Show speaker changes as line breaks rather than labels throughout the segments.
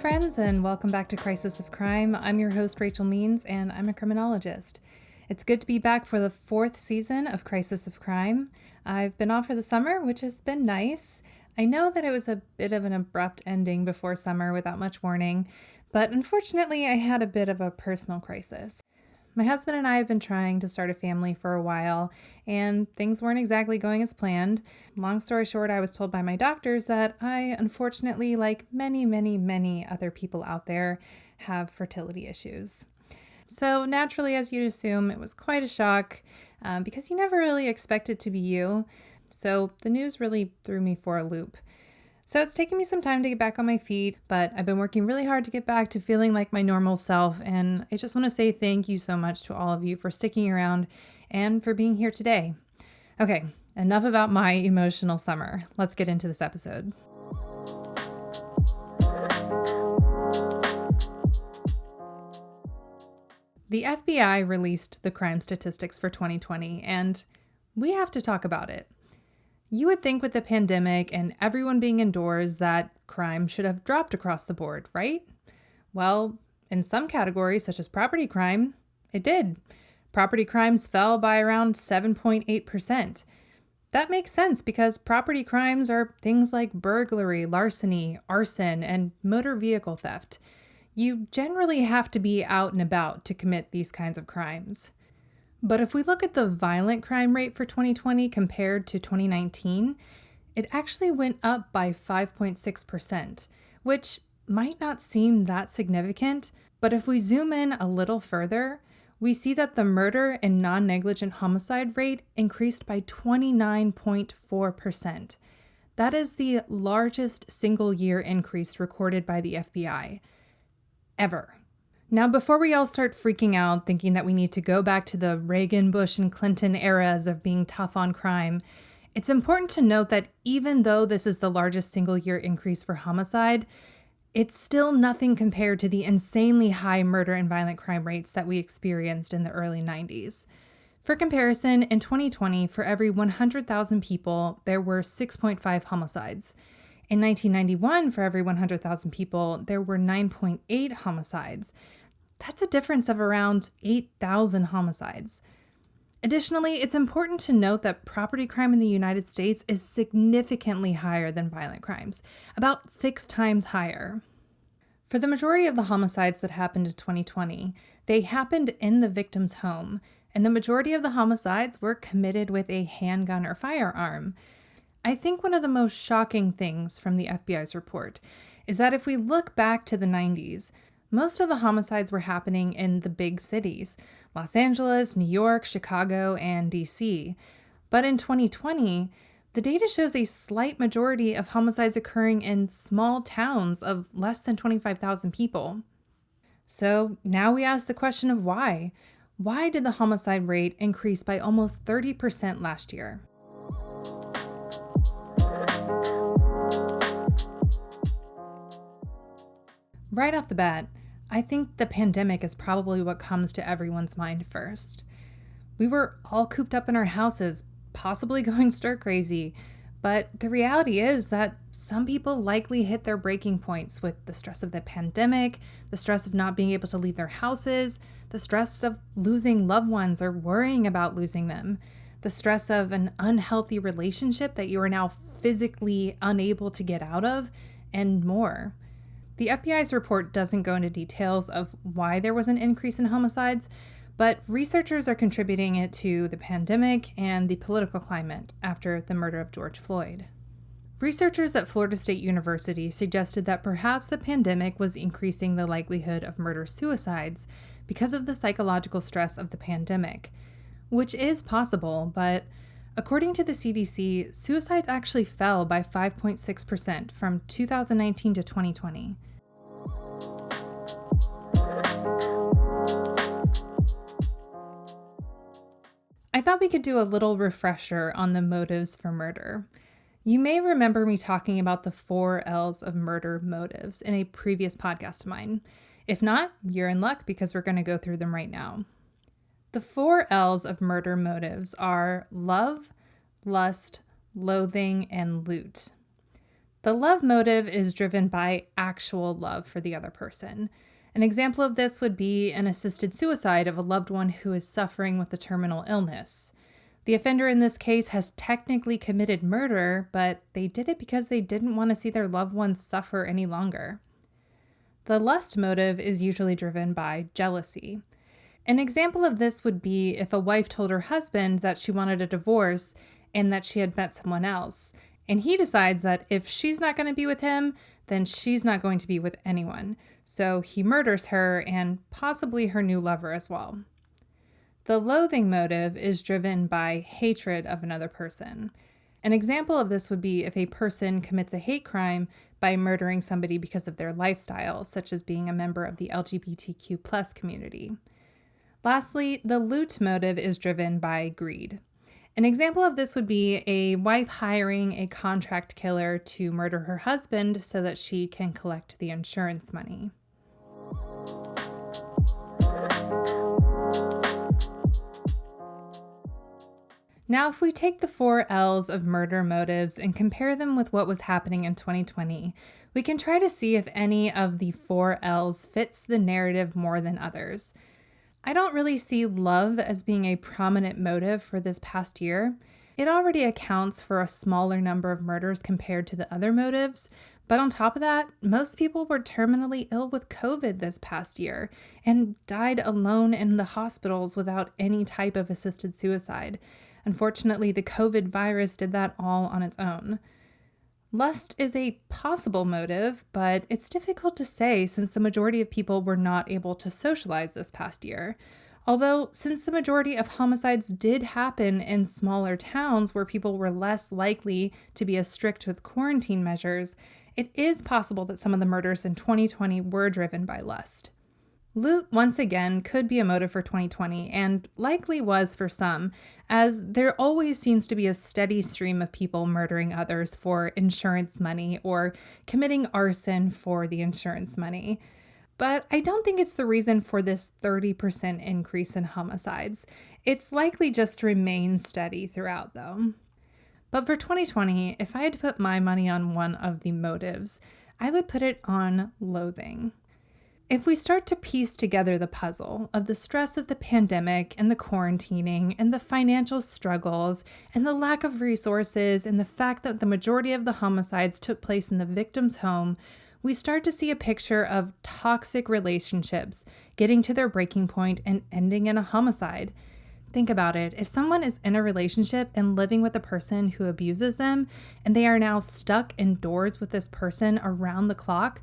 friends, and welcome back to Crisis of Crime. I'm your host, Rachel Means, and I'm a criminologist. It's good to be back for the 4th season of Crisis of Crime. I've been off for the summer, which has been nice. I know that it was a bit of an abrupt ending before summer without much warning, but unfortunately I had a bit of a personal crisis. My husband and I have been trying to start a family for a while, and things weren't exactly going as planned. Long story short, I was told by my doctors that I, unfortunately, like many other people out there, have fertility issues. So naturally, as you'd assume, it was quite a shock because you never really expect it to be you. So the news really threw me for a loop. So it's taken me some time to get back on my feet, but I've been working really hard to get back to feeling like my normal self. And I just want to say thank you so much to all of you for sticking around and for being here today. Okay, enough about my emotional summer. Let's get into this episode. The FBI released the crime statistics for 2020, and we have to talk about it. You would think with the pandemic and everyone being indoors that crime should have dropped across the board, right? Well, in some categories, such as property crime, it did. Property crimes fell by around 7.8%. That makes sense because property crimes are things like burglary, larceny, arson, and motor vehicle theft. You generally have to be out and about to commit these kinds of crimes. But if we look at the violent crime rate for 2020 compared to 2019, it actually went up by 5.6%, which might not seem that significant, but if we zoom in a little further, we see that the murder and non-negligent homicide rate increased by 29.4%. That is the largest single-year increase recorded by the FBI, ever. Now, before we all start freaking out, thinking that we need to go back to the Reagan, Bush, and Clinton eras of being tough on crime, it's important to note that even though this is the largest single-year increase for homicide, it's still nothing compared to the insanely high murder and violent crime rates that we experienced in the early 90s. For comparison, in 2020, for every 100,000 people, there were 6.5 homicides. In 1991, for every 100,000 people, there were 9.8 homicides. That's a difference of around 8,000 homicides. Additionally, it's important to note that property crime in the United States is significantly higher than violent crimes, about 6 times higher. For the majority of the homicides that happened in 2020, they happened in the victim's home, and the majority of the homicides were committed with a handgun or firearm. I think one of the most shocking things from the FBI's report is that if we look back to the 90s, most of the homicides were happening in the big cities, Los Angeles, New York, Chicago, and DC. But in 2020, the data shows a slight majority of homicides occurring in small towns of less than 25,000 people. So now we ask the question of why. Why did the homicide rate increase by almost 30% last year? Right off the bat, I think the pandemic is probably what comes to everyone's mind first. We were all cooped up in our houses, possibly going stir crazy, but the reality is that some people likely hit their breaking points with the stress of the pandemic, the stress of not being able to leave their houses, the stress of losing loved ones or worrying about losing them, the stress of an unhealthy relationship that you are now physically unable to get out of, and more. The FBI's report doesn't go into details of why there was an increase in homicides, but researchers are contributing it to the pandemic and the political climate after the murder of George Floyd. Researchers at Florida State University suggested that perhaps the pandemic was increasing the likelihood of murder-suicides because of the psychological stress of the pandemic, which is possible, but according to the CDC, suicides actually fell by 5.6% from 2019 to 2020. I thought we could do a little refresher on the motives for murder. You may remember me talking about the 4 L's of murder motives in a previous podcast of mine. If not, you're in luck because we're going to go through them right now. The 4 L's of murder motives are love, lust, loathing, and loot. The love motive is driven by actual love for the other person. An example of this would be an assisted suicide of a loved one who is suffering with a terminal illness. The offender in this case has technically committed murder, but they did it because they didn't want to see their loved ones suffer any longer. The lust motive is usually driven by jealousy. An example of this would be if a wife told her husband that she wanted a divorce and that she had met someone else, and he decides that if she's not going to be with him, then she's not going to be with anyone. So he murders her and possibly her new lover as well. The loathing motive is driven by hatred of another person. An example of this would be if a person commits a hate crime by murdering somebody because of their lifestyle, such as being a member of the LGBTQ+ community. Lastly, the loot motive is driven by greed. An example of this would be a wife hiring a contract killer to murder her husband so that she can collect the insurance money. Now, if we take the 4 L's of murder motives and compare them with what was happening in 2020, we can try to see if any of the 4 L's fits the narrative more than others. I don't really see love as being a prominent motive for this past year. It already accounts for a smaller number of murders compared to the other motives, but on top of that, most people were terminally ill with COVID this past year and died alone in the hospitals without any type of assisted suicide. Unfortunately, the COVID virus did that all on its own. Lust is a possible motive, but it's difficult to say since the majority of people were not able to socialize this past year. Although, since the majority of homicides did happen in smaller towns where people were less likely to be as strict with quarantine measures, it is possible that some of the murders in 2020 were driven by lust. Loot, once again, could be a motive for 2020, and likely was for some, as there always seems to be a steady stream of people murdering others for insurance money or committing arson for the insurance money. But I don't think it's the reason for this 30% increase in homicides. It's likely just to remain steady throughout, though. But for 2020, if I had to put my money on one of the motives, I would put it on loathing. If we start to piece together the puzzle of the stress of the pandemic and the quarantining and the financial struggles and the lack of resources and the fact that the majority of the homicides took place in the victim's home, we start to see a picture of toxic relationships getting to their breaking point and ending in a homicide. Think about it. If someone is in a relationship and living with a person who abuses them and they are now stuck indoors with this person around the clock,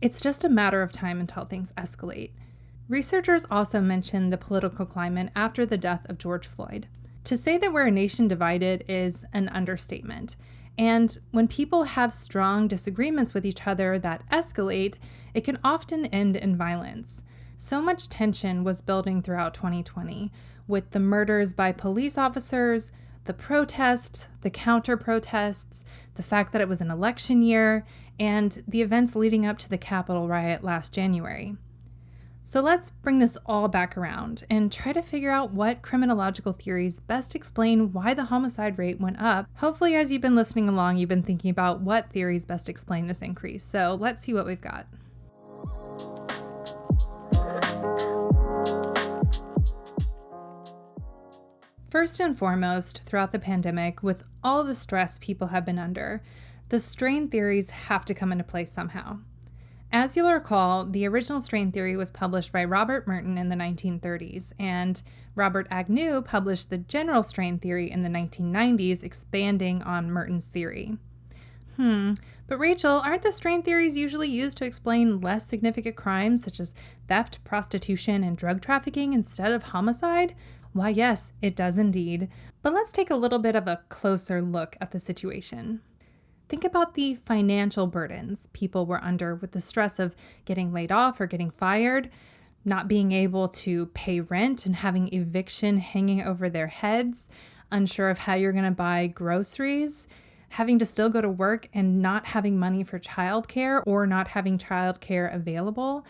it's just a matter of time until things escalate. Researchers also mention the political climate after the death of George Floyd. To say that we're a nation divided is an understatement. And when people have strong disagreements with each other that escalate, it can often end in violence. So much tension was building throughout 2020, with the murders by police officers, the protests, the counter-protests, the fact that it was an election year, and the events leading up to the Capitol riot last January. So let's bring this all back around and try to figure out what criminological theories best explain why the homicide rate went up. Hopefully, as you've been listening along, you've been thinking about what theories best explain this increase. So let's see what we've got. First and foremost, throughout the pandemic, with all the stress people have been under, the strain theories have to come into play somehow. As you'll recall, the original strain theory was published by Robert Merton in the 1930s, and Robert Agnew published the general strain theory in the 1990s, expanding on Merton's theory. But Rachel, aren't the strain theories usually used to explain less significant crimes such as theft, prostitution, and drug trafficking instead of homicide? Why, yes, it does indeed. But let's take a little bit of a closer look at the situation. Think about the financial burdens people were under with the stress of getting laid off or getting fired, not being able to pay rent and having eviction hanging over their heads, unsure of how you're going to buy groceries, having to still go to work and not having money for childcare or not having childcare available,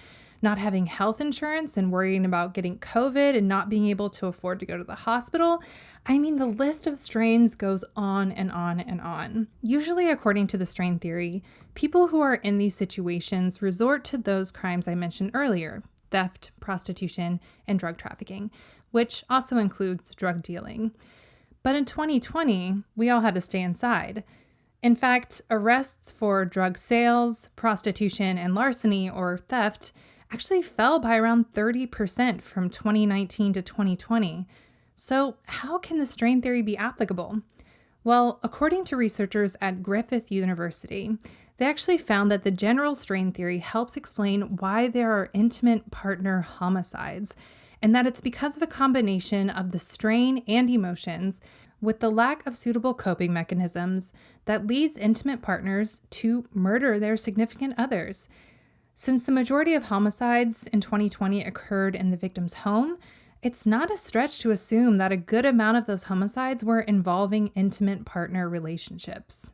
not having health insurance and worrying about getting COVID and not being able to afford to go to the hospital. I mean, the list of strains goes on and on and on. Usually, according to the strain theory, people who are in these situations resort to those crimes I mentioned earlier: theft, prostitution, and drug trafficking, which also includes drug dealing. But in 2020, we all had to stay inside. In fact, arrests for drug sales, prostitution, and larceny or theft actually fell by around 30% from 2019 to 2020. So how can the strain theory be applicable? Well, according to researchers at Griffith University, they actually found that the general strain theory helps explain why there are intimate partner homicides, and that it's because of a combination of the strain and emotions with the lack of suitable coping mechanisms that leads intimate partners to murder their significant others. Since the majority of homicides in 2020 occurred in the victim's home, it's not a stretch to assume that a good amount of those homicides were involving intimate partner relationships.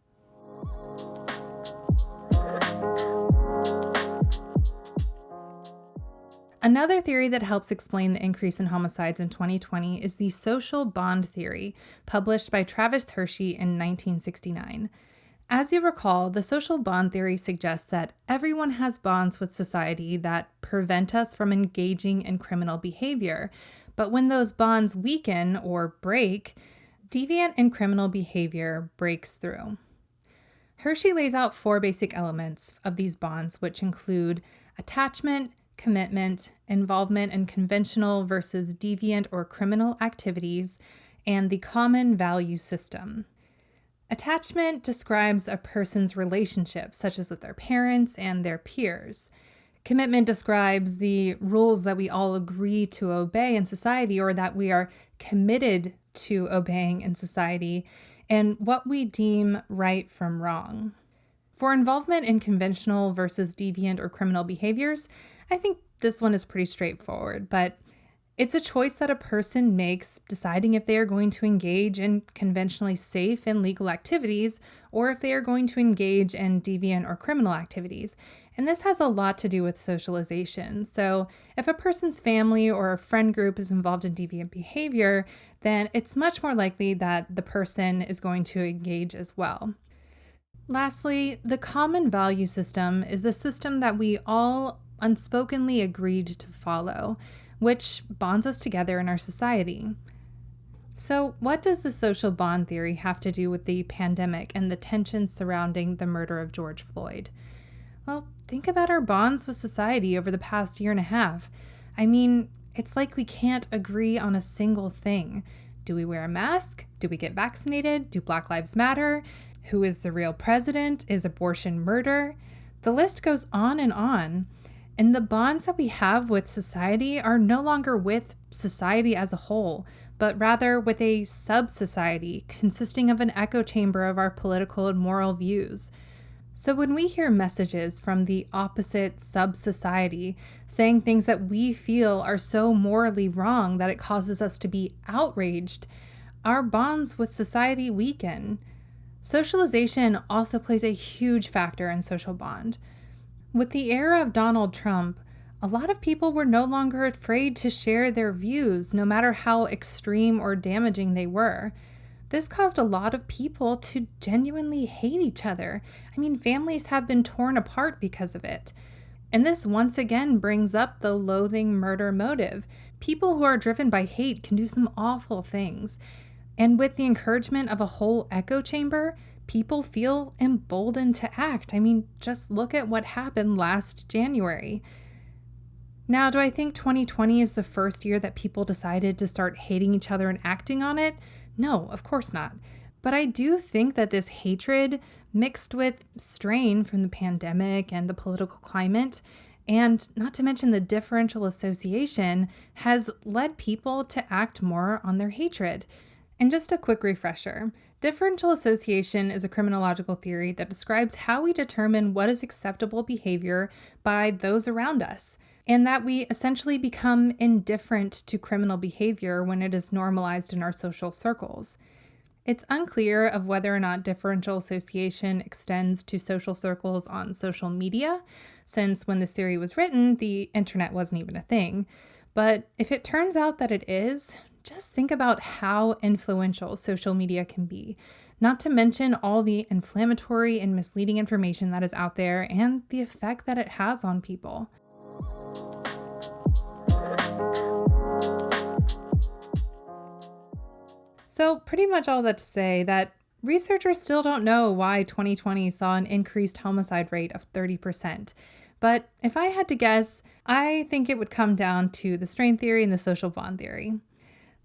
Another theory that helps explain the increase in homicides in 2020 is the social bond theory, published by Travis Hershey in 1969. As you recall, the social bond theory suggests that everyone has bonds with society that prevent us from engaging in criminal behavior, but when those bonds weaken or break, deviant and criminal behavior breaks through. Hershey lays out 4 basic elements of these bonds, which include attachment, commitment, involvement in conventional versus deviant or criminal activities, and the common value system. Attachment describes a person's relationships, such as with their parents and their peers. Commitment describes the rules that we all agree to obey in society, or that we are committed to obeying in society, and what we deem right from wrong. For involvement in conventional versus deviant or criminal behaviors, I think this one is pretty straightforward, but it's a choice that a person makes deciding if they are going to engage in conventionally safe and legal activities or if they are going to engage in deviant or criminal activities. And this has a lot to do with socialization. So if a person's family or a friend group is involved in deviant behavior, then it's much more likely that the person is going to engage as well. Lastly, the common value system is the system that we all unspokenly agreed to follow, which bonds us together in our society. So, what does the social bond theory have to do with the pandemic and the tensions surrounding the murder of George Floyd? Well, think about our bonds with society over the past year and a half. I mean, it's like we can't agree on a single thing. Do we wear a mask? Do we get vaccinated? Do Black Lives Matter? Who is the real president? Is abortion murder? The list goes on. And the bonds that we have with society are no longer with society as a whole, but rather with a sub-society consisting of an echo chamber of our political and moral views. So when we hear messages from the opposite sub-society saying things that we feel are so morally wrong that it causes us to be outraged, our bonds with society weaken. Socialization also plays a huge factor in social bond. With the era of Donald Trump, a lot of people were no longer afraid to share their views, no matter how extreme or damaging they were. This caused a lot of people to genuinely hate each other. I mean, families have been torn apart because of it. And this once again brings up the loathing murder motive. People who are driven by hate can do some awful things. And with the encouragement of a whole echo chamber, people feel emboldened to act. I mean, just look at what happened last January. Now, do I think 2020 is the first year that people decided to start hating each other and acting on it? No, of course not. But I do think that this hatred mixed with strain from the pandemic and the political climate, and not to mention the differential association, has led people to act more on their hatred. And just a quick refresher, differential association is a criminological theory that describes how we determine what is acceptable behavior by those around us, and that we essentially become indifferent to criminal behavior when it is normalized in our social circles. It's unclear of whether or not differential association extends to social circles on social media, since when this theory was written, the internet wasn't even a thing. But if it turns out that it is, just think about how influential social media can be, not to mention all the inflammatory and misleading information that is out there and the effect that it has on people. So pretty much all that to say that researchers still don't know why 2020 saw an increased homicide rate of 30%. But if I had to guess, I think it would come down to the strain theory and the social bond theory.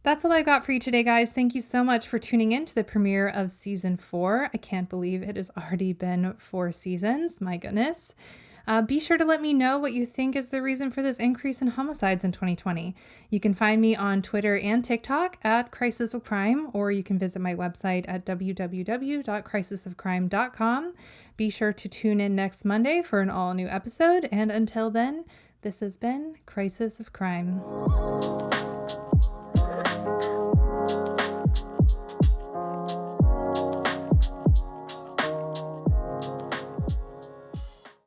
That's all I got for you today, guys. Thank you so much for tuning in to the premiere of season 4. I can't believe it has already been 4 seasons. My goodness. Be sure to let me know what you think is the reason for this increase in homicides in 2020. You can find me on Twitter and TikTok at Crisis of Crime, or you can visit my website at www.crisisofcrime.com. Be sure to tune in next Monday for an all-new episode, and until then, this has been Crisis of Crime.